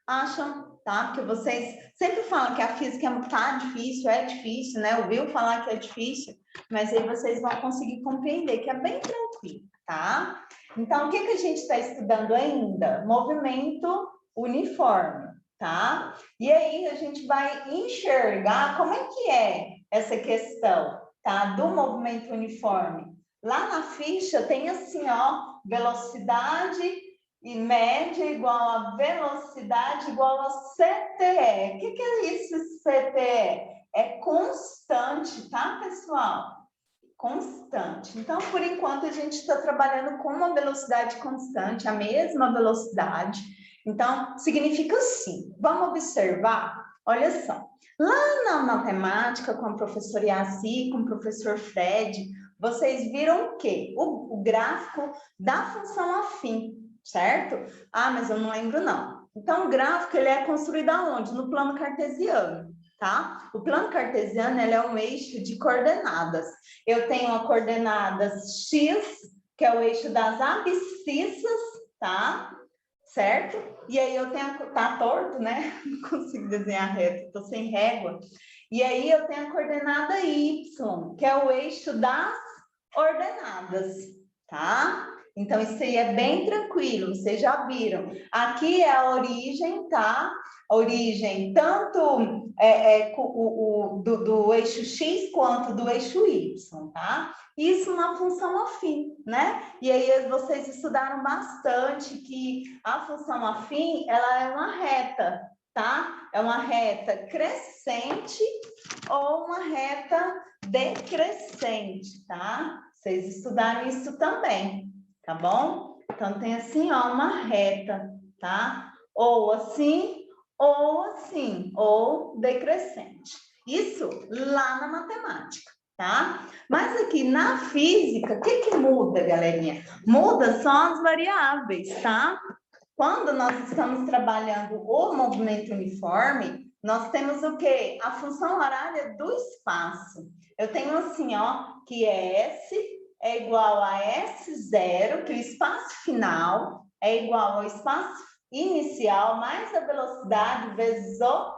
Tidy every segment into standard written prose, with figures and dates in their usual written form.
acham, tá? Porque vocês sempre falam que a física tá difícil, é difícil, né? Ouviu falar que é difícil, mas aí vocês vão conseguir compreender que é bem tranquilo, tá? Então, o que a gente está estudando ainda? Movimento uniforme, tá? E aí a gente vai enxergar como é que é essa questão, tá? Do movimento uniforme. Lá na ficha tem assim, ó, velocidade e média igual a velocidade igual a CTE. O que é isso, CTE? É constante, tá, pessoal? Constante. Então, por enquanto, a gente está trabalhando com uma velocidade constante, a mesma velocidade. Então, significa assim. Vamos observar? Olha só. Lá na matemática, com a professora Yaci, com o professor Fred, vocês viram o quê? O gráfico da função afim, certo? Ah, mas eu não lembro, não. Então, o gráfico ele é construído aonde? No plano cartesiano, tá? O plano cartesiano ele é um eixo de coordenadas. Eu tenho a coordenada X, que é o eixo das abscissas, tá? Certo? E aí eu tenho, tá torto, né? Não consigo desenhar reto, tô sem régua. E aí eu tenho a coordenada Y, que é o eixo das ordenadas, tá? Então, isso aí é bem tranquilo, vocês já viram. Aqui é a origem, tá? A origem tanto do eixo X quanto do eixo Y, tá? Isso uma função afim, né? E aí vocês estudaram bastante que a função afim, ela é uma reta, tá? É uma reta crescente ou uma reta decrescente, tá? Vocês estudaram isso também, tá bom? Então, tem assim, ó, uma reta, tá? Ou assim, ou decrescente. Isso lá na matemática, tá? Mas aqui na física, o que muda, galerinha? Muda só as variáveis, tá? Quando nós estamos trabalhando o movimento uniforme, nós temos o quê? A função horária do espaço. Eu tenho assim, ó, que S é igual a S0, que o espaço final é igual ao espaço inicial mais a velocidade vezes o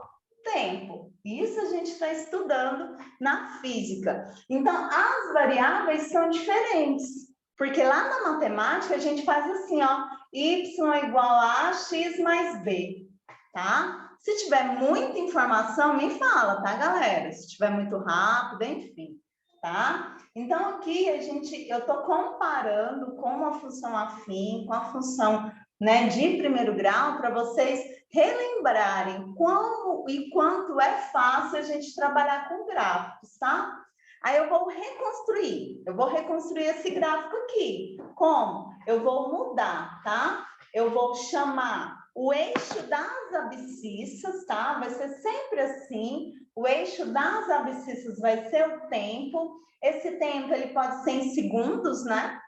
tempo. Isso a gente está estudando na física. Então, as variáveis são diferentes, porque lá na matemática a gente faz assim, ó, y é igual a x mais b, tá? Se tiver muita informação, me fala, tá, galera? Se tiver muito rápido, enfim, tá? Então, aqui eu estou comparando com a função afim, com a função, né, de primeiro grau, para vocês relembrarem como e quanto é fácil a gente trabalhar com gráficos, tá? Aí eu vou reconstruir esse gráfico aqui. Como? Eu vou mudar, tá? Eu vou chamar o eixo das abscissas, tá? Vai ser sempre assim. O eixo das abscissas vai ser o tempo. Esse tempo, ele pode ser em segundos, né?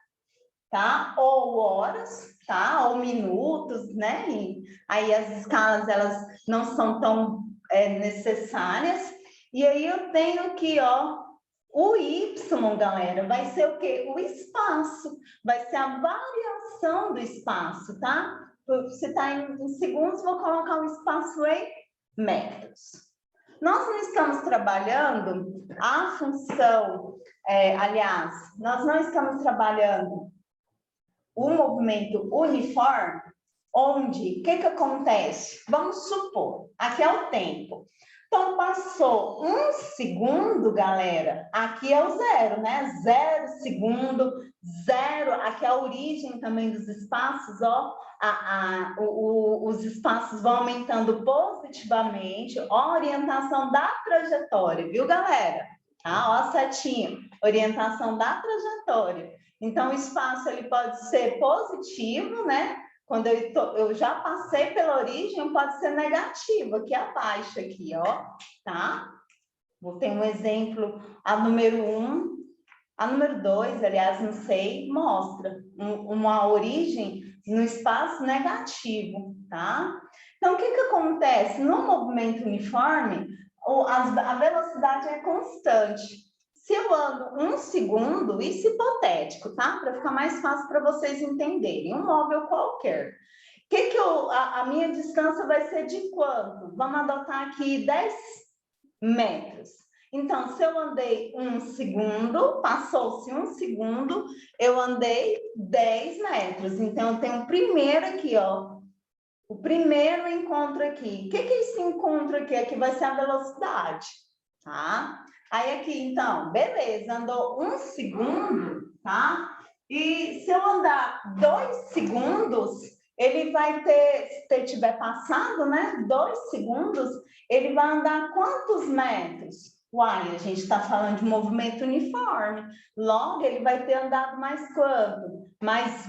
Tá? Ou horas, tá? Ou minutos, né? E aí as escalas, elas não são tão necessárias. E aí eu tenho aqui, ó, o Y, galera, vai ser o quê? O espaço, vai ser a variação do espaço, tá? Se está em segundos, vou colocar o espaço em metros. Nós não estamos trabalhando a função, aliás, nós não estamos trabalhando o movimento uniforme, onde, o que acontece? Vamos supor, aqui é o tempo. Então, passou 1 segundo, galera, aqui é o zero, né? 0 segundo, 0, aqui é a origem também dos espaços, ó. Os espaços vão aumentando positivamente, ó, a orientação da trajetória, viu, galera? Tá? Ó, a setinha, orientação da trajetória. Então, o espaço ele pode ser positivo, né? Quando eu já passei pela origem, pode ser negativo, aqui abaixo, aqui, ó, tá? Vou ter um exemplo, a número 1, a número 2, aliás, não sei, mostra uma origem no espaço negativo, tá? Então, o que acontece? No movimento uniforme, a velocidade é constante. Se eu ando 1 segundo, isso hipotético, tá? Para ficar mais fácil para vocês entenderem, um móvel qualquer. A minha distância vai ser de quanto? Vamos adotar aqui 10 metros. Então, se eu andei 1 segundo, passou-se 1 segundo, eu andei 10 metros. Então, eu tenho o primeiro aqui, ó. O primeiro encontro aqui. O que é esse encontro aqui? Aqui vai ser a velocidade, tá? Aí aqui, então, beleza, andou 1 segundo, tá? E se eu andar 2 segundos, ele vai ter, se tiver passado, né? 2 segundos, ele vai andar quantos metros? Uai, a gente está falando de movimento uniforme. Logo, ele vai ter andado mais quanto? Mais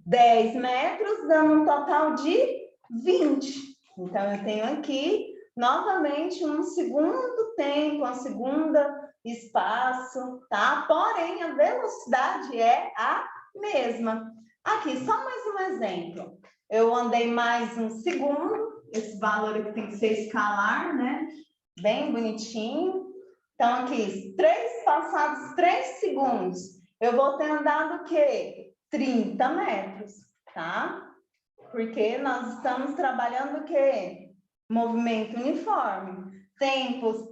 10 metros, dando um total de 20. Então, eu tenho aqui, novamente, um segundo tempo, uma segunda espaço, tá? Porém, a velocidade é a mesma. Aqui, só mais um exemplo. Eu andei mais 1 segundo, esse valor aqui tem que ser escalar, né? Bem bonitinho. Então, aqui, passados 3 segundos, eu vou ter andado o quê? 30 metros, tá? Porque nós estamos trabalhando o quê? Movimento uniforme.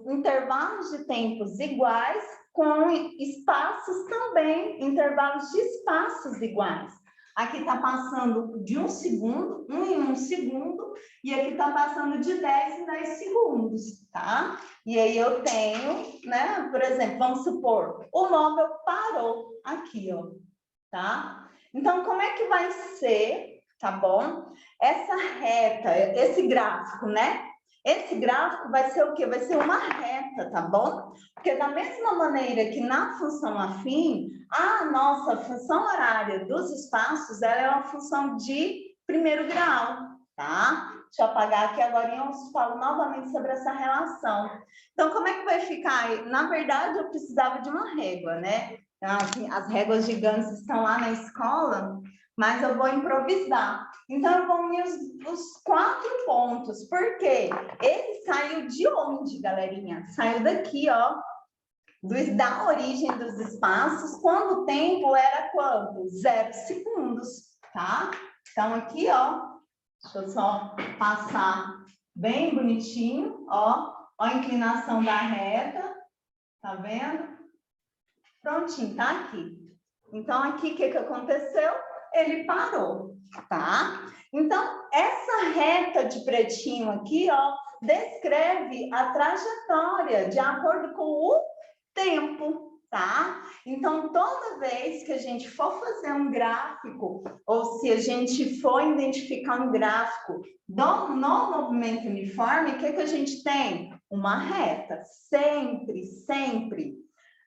Intervalos de tempos iguais, com espaços também, intervalos de espaços iguais. Aqui está passando de 1 segundo, 1 em 1 segundo, e aqui está passando de 10 em 10 segundos, tá? E aí eu tenho, né, por exemplo, vamos supor, o móvel parou aqui, ó, tá? Então, como é que vai ser, tá bom? Essa reta, esse gráfico, né? Esse gráfico vai ser o quê? Vai ser uma reta, tá bom? Porque da mesma maneira que na função afim, a nossa função horária dos espaços, ela é uma função de primeiro grau, tá? Deixa eu apagar aqui agora e eu falo novamente sobre essa relação. Então, como é que vai ficar? Na verdade, eu precisava de uma régua, né? Assim, as réguas gigantes estão lá na escola, mas eu vou improvisar. Então, eu vou unir os 4 pontos. Por quê? Ele saiu de onde, galerinha? Saiu daqui, ó, da origem dos espaços, quando o tempo era quanto? 0 segundos, tá? Então, aqui, ó, deixa eu só passar bem bonitinho, ó a inclinação da reta, tá vendo? Prontinho, tá aqui. Então, aqui, o que aconteceu? Ele parou, tá? Então, essa reta de pretinho aqui, ó, descreve a trajetória de acordo com o tempo, tá? Então, toda vez que a gente for fazer um gráfico, ou se a gente for identificar um gráfico no movimento uniforme, o que a gente tem? Uma reta, sempre, sempre.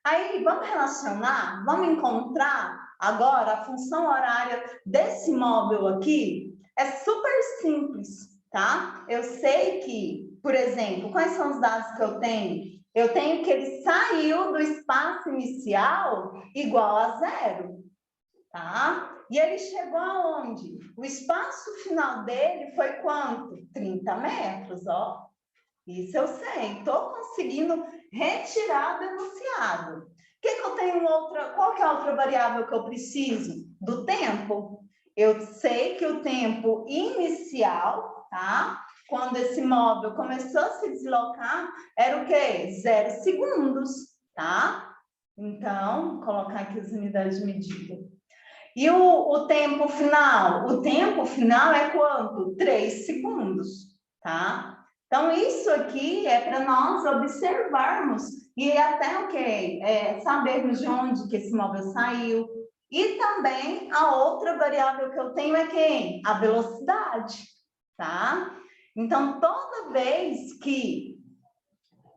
Aí, vamos relacionar, vamos encontrar agora a função horária desse móvel aqui. É super simples, tá? Eu sei que, por exemplo, quais são os dados que eu tenho? Eu tenho que ele saiu do espaço inicial igual a 0, tá? E ele chegou aonde? O espaço final dele foi quanto? 30 metros, ó. Isso eu sei, estou conseguindo retirar do enunciado. Que eu tenho qual que é a outra variável que eu preciso? Do tempo. Eu sei que o tempo inicial, tá? Quando esse móvel começou a se deslocar, era o quê? 0 segundos, tá? Então, vou colocar aqui as unidades de medida. E o tempo final? O tempo final é quanto? 3 segundos, tá? Então, isso aqui é para nós observarmos e até o quê? Sabermos de onde que esse móvel saiu. E também a outra variável que eu tenho é quem? A velocidade, tá? Então, toda vez que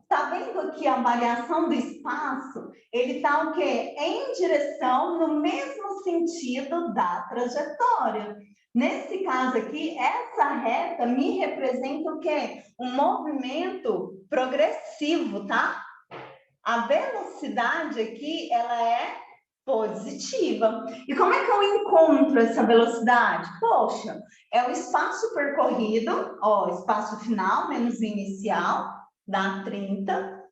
tá vendo aqui a variação do espaço, ele tá o quê? Em direção no mesmo sentido da trajetória. Nesse caso aqui, essa reta me representa o quê? Um movimento progressivo, tá? A velocidade aqui, ela é positiva. E como é que eu encontro essa velocidade? Poxa, é o espaço percorrido, ó, espaço final menos inicial, dá 30,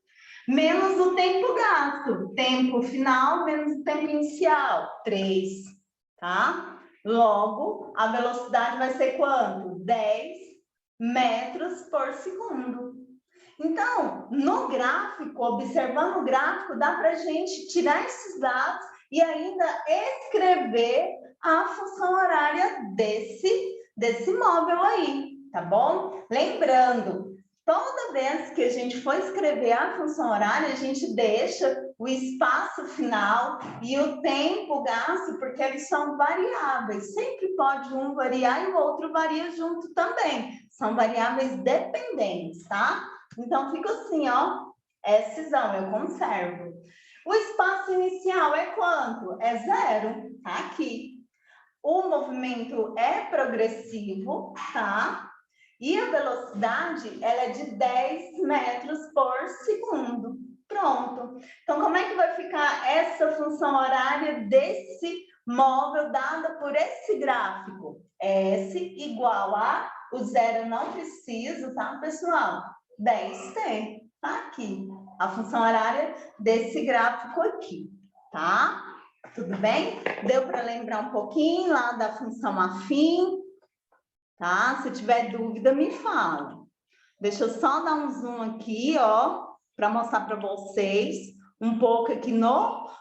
menos o tempo gasto, tempo final menos o tempo inicial, 3, tá? Logo, a velocidade vai ser quanto? 10 metros por segundo. Então, no gráfico, observando o gráfico, dá para a gente tirar esses dados e ainda escrever a função horária desse móvel aí, tá bom? Lembrando, toda vez que a gente for escrever a função horária, a gente deixa o espaço final e o tempo gasto, porque eles são variáveis. Sempre pode um variar e o outro varia junto também. São variáveis dependentes, tá? Então, fica assim, ó, Szão, eu conservo. O espaço inicial é quanto? É 0, tá aqui. O movimento é progressivo, tá? E a velocidade, ela é de 10 metros por segundo. Pronto. Então, como é que vai ficar essa função horária desse móvel dada por esse gráfico? S igual a, o zero eu não preciso, tá, pessoal? 10t, tá aqui. A função horária desse gráfico aqui, tá? Tudo bem? Deu para lembrar um pouquinho lá da função afim? Tá? Se tiver dúvida, me fala. Deixa eu só dar um zoom aqui, ó, para mostrar para vocês um pouco aqui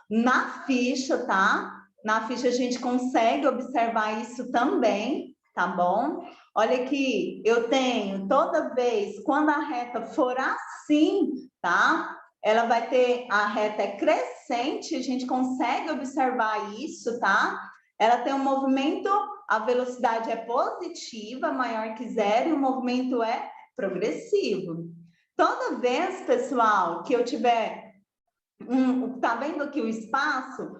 na ficha, tá? Na ficha a gente consegue observar isso também, tá bom? Olha aqui, eu tenho toda vez, quando a reta for assim, tá? Ela vai ter, a reta é crescente, a gente consegue observar isso, tá? Ela tem um movimento, a velocidade é positiva, maior que zero, e o movimento é progressivo. Toda vez, pessoal, que eu tiver tá vendo que o espaço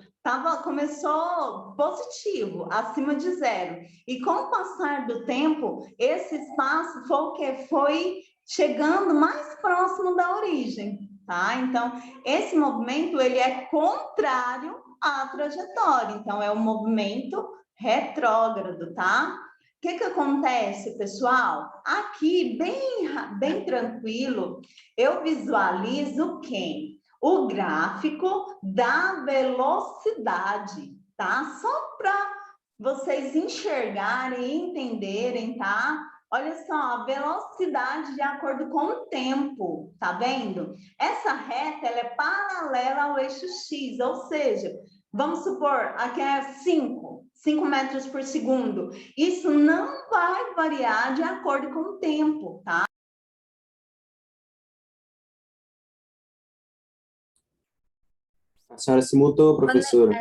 começou positivo, acima de zero. E com o passar do tempo, esse espaço foi o que foi chegando mais próximo da origem, tá? Então, esse movimento ele é contrário à trajetória. Então, é um movimento retrógrado, tá? O que acontece, pessoal? Aqui, bem tranquilo, eu visualizo quem? O gráfico da velocidade, tá? Só para vocês enxergarem e entenderem, tá? Olha só, a velocidade de acordo com o tempo, tá vendo? Essa reta, ela é paralela ao eixo X, ou seja, vamos supor, aqui é 5 metros por segundo. Isso não vai variar de acordo com o tempo, tá? A senhora se mutou, professora.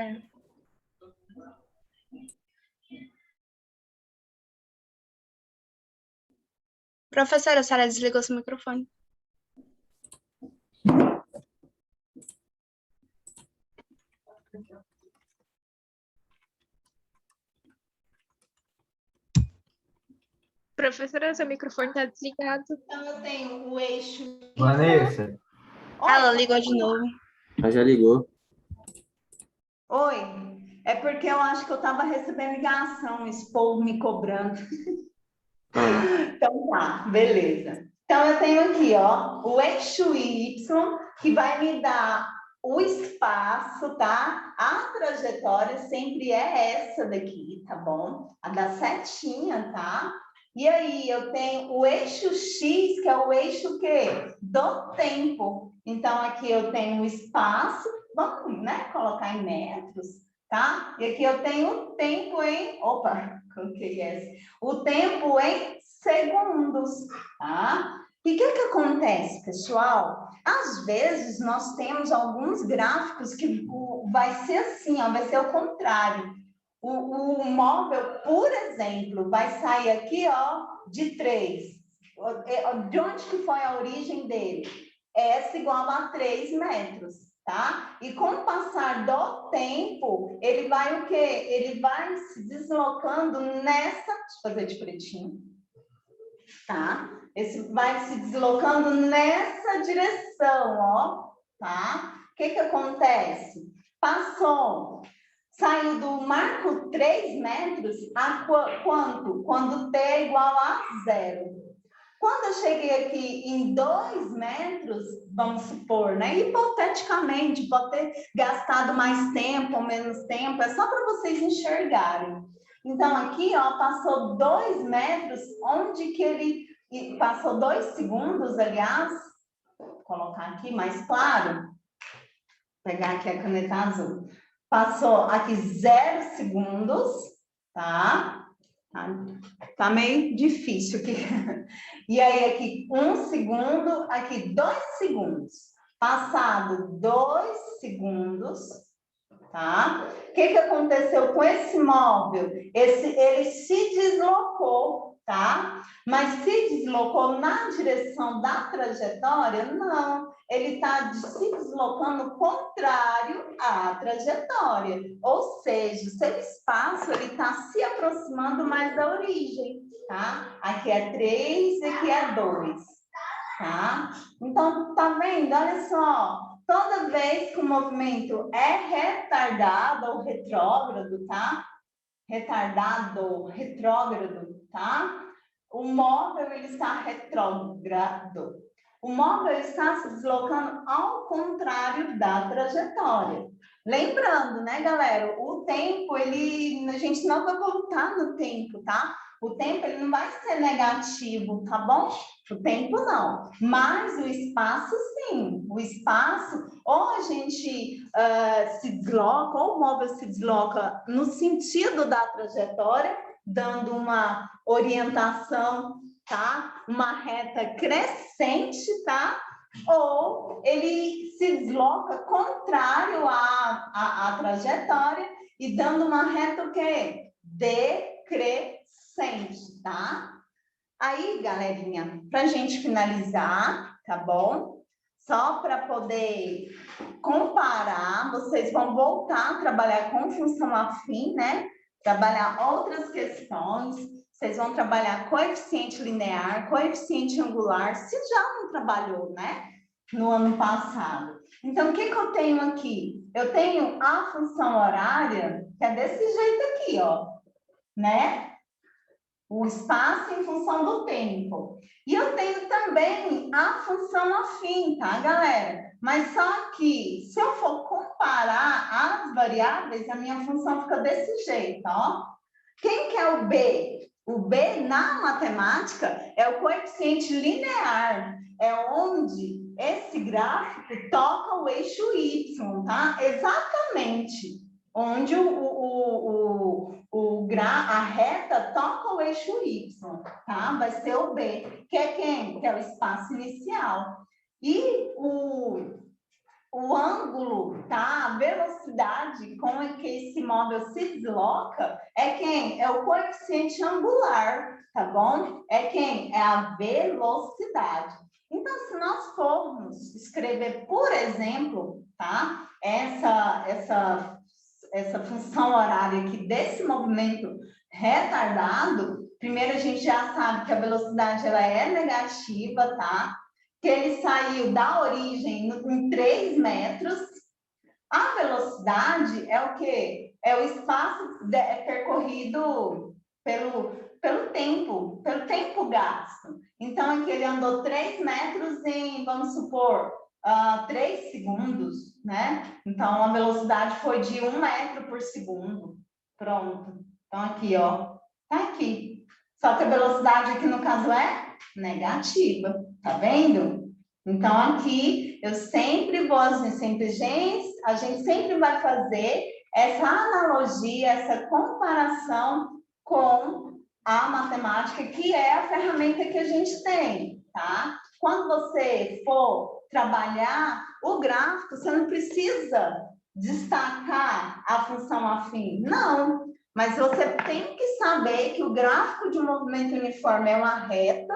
Professora, a senhora desligou seu microfone. Professora, seu microfone está desligado. Então, eu tenho o eixo... Vanessa. Ela ligou de novo. Ela já ligou. Oi, é porque eu acho que eu estava recebendo ligação, esse povo me cobrando. Então tá, beleza. Então eu tenho aqui, ó, o eixo Y, que vai me dar o espaço, tá? A trajetória sempre é essa daqui, tá bom? A da setinha, tá? E aí eu tenho o eixo X, que é o eixo quê? Do tempo. Então aqui eu tenho o espaço, vamos, né, colocar em metros, tá? E aqui eu tenho o tempo em... Opa, coloquei essa. O tempo em segundos, tá? E o que acontece, pessoal? Às vezes, nós temos alguns gráficos que vai ser assim, ó, vai ser o contrário. O móvel, por exemplo, vai sair aqui, ó, de 3. De onde que foi a origem dele? S igual a 3 metros, tá? E com o passar do tempo, ele vai o quê? Ele vai se deslocando nessa... Deixa eu fazer de pretinho. Tá? Esse vai se deslocando nessa direção, ó, tá? O que acontece? Passou, saiu do marco 3 metros a quanto? Quando t é igual a 0. Quando eu cheguei aqui em 2 metros, vamos supor, né? Hipoteticamente, pode ter gastado mais tempo ou menos tempo, é só para vocês enxergarem. Então, aqui, ó, passou 2 metros, onde que ele... Passou 2 segundos, aliás, vou colocar aqui mais claro, vou pegar aqui a caneta azul. Passou aqui 0 segundos, tá? Tá meio difícil aqui. E aí, aqui 1 segundo, aqui 2 segundos. Passado 2 segundos, tá? O que aconteceu com esse móvel? Ele se deslocou, tá? Mas se deslocou na direção da trajetória? Não. Ele está se deslocando contrário à trajetória. Ou seja, o seu espaço está se aproximando mais da origem, tá? Aqui é 3 e aqui é 2, tá? Então, tá vendo? Olha só. Toda vez que o movimento é retardado ou retrógrado, tá? Retardado ou retrógrado, tá? O móvel ele está retrógrado. O móvel está se deslocando ao contrário da trajetória. Lembrando, né, galera? O tempo, a gente não vai voltar no tempo, tá? O tempo, ele não vai ser negativo, tá bom? O tempo, não. Mas o espaço, sim. O espaço, ou a gente se desloca, ou o móvel se desloca no sentido da trajetória, dando uma orientação, tá? Uma reta crescente, tá? Ou ele se desloca contrário à trajetória e dando uma reta o quê? Decrescente, tá? Aí, galerinha, pra gente finalizar, tá bom? Só para poder comparar, vocês vão voltar a trabalhar com função afim, né? Trabalhar outras questões, vocês vão trabalhar coeficiente linear, coeficiente angular, se já não trabalhou, né? No ano passado. Então, o que eu tenho aqui? Eu tenho a função horária, que é desse jeito aqui, ó, né? O espaço em função do tempo. E eu tenho também a função afim, tá, galera? Mas só que, se eu for comparar as variáveis, a minha função fica desse jeito, ó. Quem que é o B? O B, na matemática, é o coeficiente linear. É onde esse gráfico toca o eixo Y, tá? Exatamente. Onde a reta toca o eixo Y, tá? Vai ser o B, que é quem? Que é o espaço inicial. E o ângulo, tá? A velocidade com que esse móvel se desloca é quem? É o coeficiente angular, tá bom? É quem? É a velocidade. Então, se nós formos escrever, por exemplo, tá? Essa função horária aqui desse movimento retardado, primeiro a gente já sabe que a velocidade ela é negativa, tá? Que ele saiu da origem em 3 metros. A velocidade é o quê? É o espaço percorrido pelo tempo gasto. Então, aqui ele andou 3 metros em, vamos supor, 3 segundos, né? Então, a velocidade foi de 1 metro por segundo. Pronto. Então, aqui, ó. Tá aqui. Só que a velocidade aqui, no caso, é negativa. Tá vendo? Então, aqui, eu sempre vou, a gente sempre vai fazer essa analogia, essa comparação com a matemática, que é a ferramenta que a gente tem, tá? Quando você for trabalhar o gráfico, você não precisa destacar a função afim, não. Mas você tem que saber que o gráfico de um movimento uniforme é uma reta,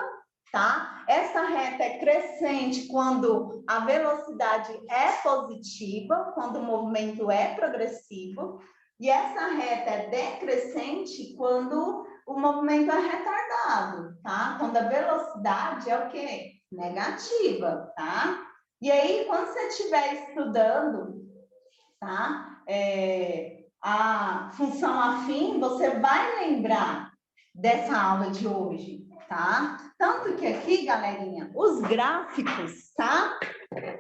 tá? Essa reta é crescente quando a velocidade é positiva, quando o movimento é progressivo, e essa reta é decrescente quando o movimento é retardado, tá? Quando a velocidade é o quê? Negativa, tá? E aí, quando você estiver estudando, tá? A função afim, você vai lembrar dessa aula de hoje, tá? Tanto que aqui, galerinha, os gráficos, tá?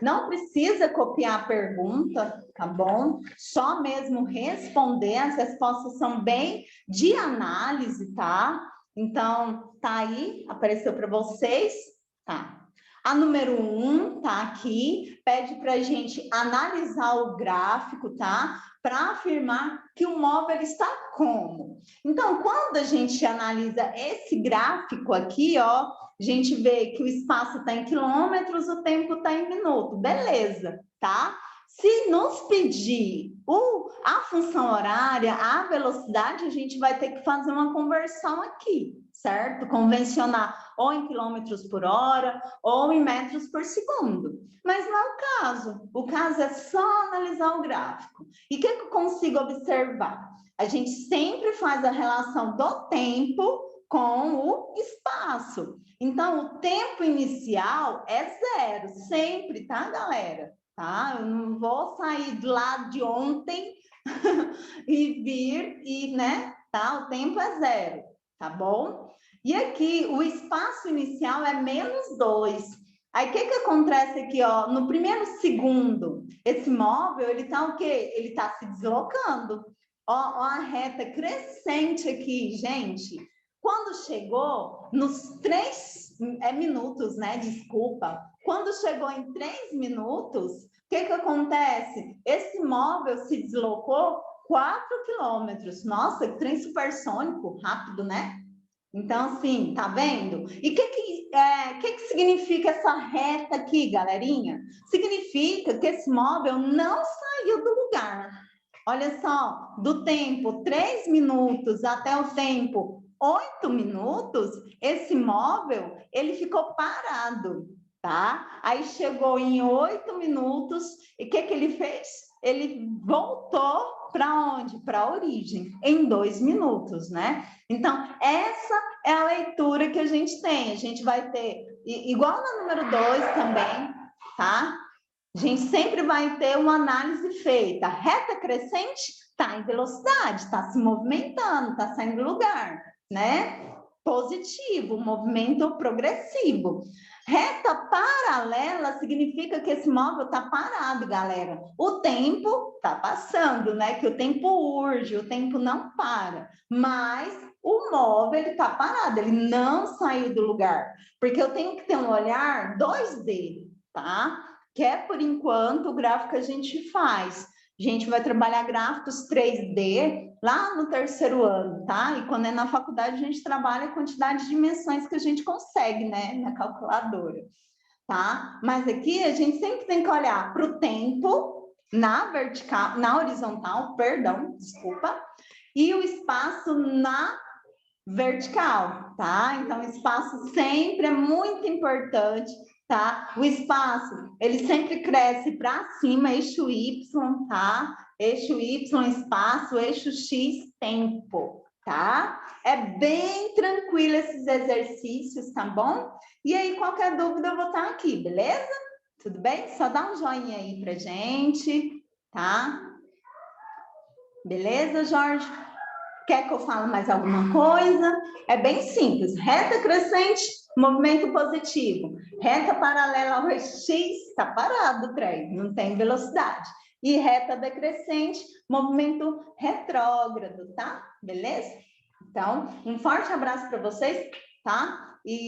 Não precisa copiar a pergunta, tá bom? Só mesmo responder, as respostas são bem de análise, tá? Então, tá aí, apareceu para vocês, tá? A número 1 tá aqui, pede para a gente analisar o gráfico, tá? Para afirmar que o móvel está como. Então, quando a gente analisa esse gráfico aqui, ó, a gente vê que o espaço está em quilômetros, o tempo está em minuto. Beleza, tá? Se nos pedir a função horária, a velocidade, a gente vai ter que fazer uma conversão aqui, certo? Convencionar ou em quilômetros por hora ou em metros por segundo. Mas não é o caso. O caso é só analisar o gráfico. E o que eu consigo observar? A gente sempre faz a relação do tempo com o espaço. Então, o tempo inicial é 0, sempre, tá, galera? Tá? Eu não vou sair do lado de ontem e vir e, né? Tá? O tempo é 0, tá bom? E aqui, o espaço inicial é -2. Aí, o que acontece aqui, ó? No primeiro segundo, esse móvel, ele tá o quê? Ele tá se deslocando. Ó, a reta crescente aqui, gente. Quando chegou nos 3 minutos, né? Desculpa. Quando chegou em 3 minutos, o que acontece? Esse móvel se deslocou 4 quilômetros. Nossa, que trem supersônico, rápido, né? Então, assim, tá vendo? E o que significa essa reta aqui, galerinha? Significa que esse móvel não saiu do lugar. Olha só, do tempo 3 minutos até o tempo 8 minutos, esse móvel, ele ficou parado, tá? Aí chegou em 8 minutos, e o que ele fez? Ele voltou para onde? Para a origem, em 2 minutos, né? Então, essa é a leitura que a gente tem. A gente vai ter, igual na número 2 também, tá? A gente sempre vai ter uma análise feita. A reta crescente está em velocidade, está se movimentando, está saindo do lugar, né? Positivo, movimento progressivo. Reta paralela significa que esse móvel está parado, galera. O tempo está passando, né? Que o tempo urge, o tempo não para. Mas o móvel está parado, ele não saiu do lugar. Porque eu tenho que ter um olhar 2D, tá? Que é, por enquanto, o gráfico que a gente faz. A gente vai trabalhar gráficos 3D lá no 3º ano, tá? E quando é na faculdade, a gente trabalha a quantidade de dimensões que a gente consegue, né? Na calculadora, tá? Mas aqui a gente sempre tem que olhar para o tempo na vertical, na horizontal, perdão, desculpa, e o espaço na vertical, tá? Então, o espaço sempre é muito importante, tá? O espaço, ele sempre cresce para cima, eixo Y, tá? Eixo Y, espaço, eixo X, tempo, tá? É bem tranquilo esses exercícios, tá bom? E aí, qualquer dúvida, eu vou estar aqui, beleza? Tudo bem? Só dá um joinha aí pra gente, tá? Beleza, Jorge? Quer que eu fale mais alguma coisa? É bem simples. Reta crescente, movimento positivo. Reta paralela ao eixo X, está parado o trem, não tem velocidade. E reta decrescente, movimento retrógrado, tá? Beleza? Então, um forte abraço para vocês, tá? E